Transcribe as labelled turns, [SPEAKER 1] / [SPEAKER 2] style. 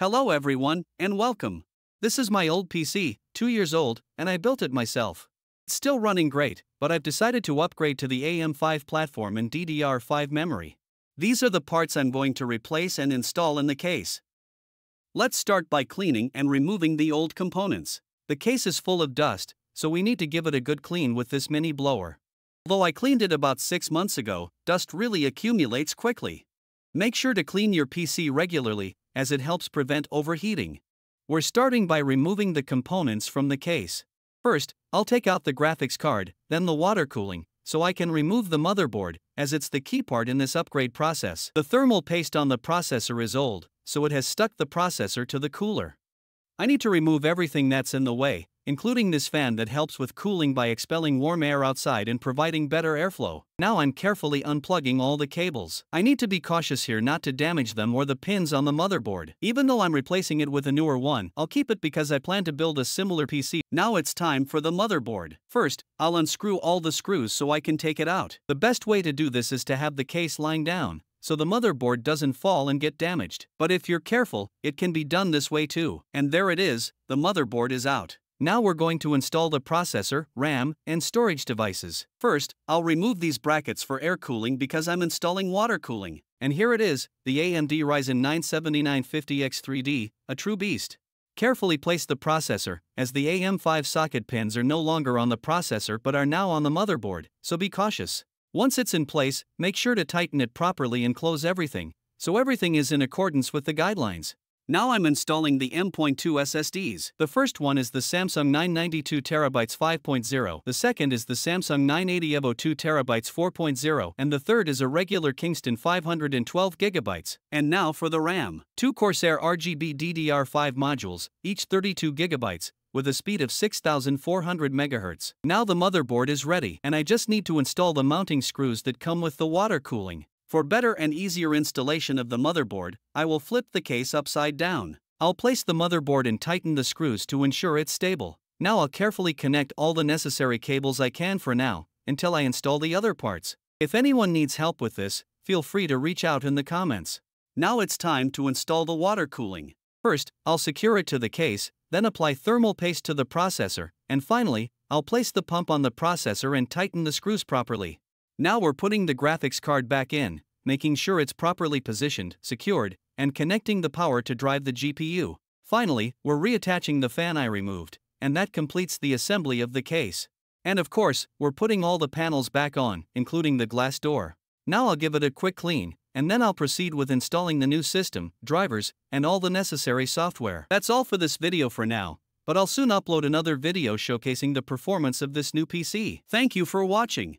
[SPEAKER 1] Hello everyone, and welcome. This is my old PC, 2 years old, and I built it myself. It's still running great, but I've decided to upgrade to the AM5 platform and DDR5 memory. These are the parts I'm going to replace and install in the case. Let's start by cleaning and removing the old components. The case is full of dust, so we need to give it a good clean with this mini blower. Although I cleaned it about 6 months ago, dust really accumulates quickly. Make sure to clean your PC regularly, as it helps prevent overheating. We're starting by removing the components from the case. First, I'll take out the graphics card, then the water cooling, so I can remove the motherboard, as it's the key part in this upgrade process. The thermal paste on the processor is old, so it has stuck the processor to the cooler. I need to remove everything that's in the way, including this fan that helps with cooling by expelling warm air outside and providing better airflow. Now I'm carefully unplugging all the cables. I need to be cautious here not to damage them or the pins on the motherboard. Even though I'm replacing it with a newer one, I'll keep it because I plan to build a similar PC. Now it's time for the motherboard. First, I'll unscrew all the screws so I can take it out. The best way to do this is to have the case lying down, so the motherboard doesn't fall and get damaged. But if you're careful, it can be done this way too. And there it is, the motherboard is out. Now we're going to install the processor, RAM, and storage devices. First, I'll remove these brackets for air cooling because I'm installing water cooling. And here it is, the AMD Ryzen 9 7950X3D, a true beast. Carefully place the processor, as the AM5 socket pins are no longer on the processor but are now on the motherboard, so be cautious. Once it's in place, make sure to tighten it properly and close everything, so everything is in accordance with the guidelines. Now I'm installing the M.2 SSDs. The first one is the Samsung 992 TB 5.0, the second is the Samsung 980 EVO 2 TB 4.0, and the third is a regular Kingston 512 GB. And now for the RAM. 2 Corsair RGB DDR5 modules, each 32 GB, with a speed of 6400 MHz. Now the motherboard is ready, and I just need to install the mounting screws that come with the water cooling. For better and easier installation of the motherboard, I will flip the case upside down. I'll place the motherboard and tighten the screws to ensure it's stable. Now I'll carefully connect all the necessary cables I can for now, until I install the other parts. If anyone needs help with this, feel free to reach out in the comments. Now it's time to install the water cooling. First, I'll secure it to the case, then apply thermal paste to the processor, and finally, I'll place the pump on the processor and tighten the screws properly. Now we're putting the graphics card back in, making sure it's properly positioned, secured, and connecting the power to drive the GPU. Finally, we're reattaching the fan I removed, and that completes the assembly of the case. And of course, we're putting all the panels back on, including the glass door. Now I'll give it a quick clean, and then I'll proceed with installing the new system, drivers, and all the necessary software. That's all for this video for now, but I'll soon upload another video showcasing the performance of this new PC. Thank you for watching.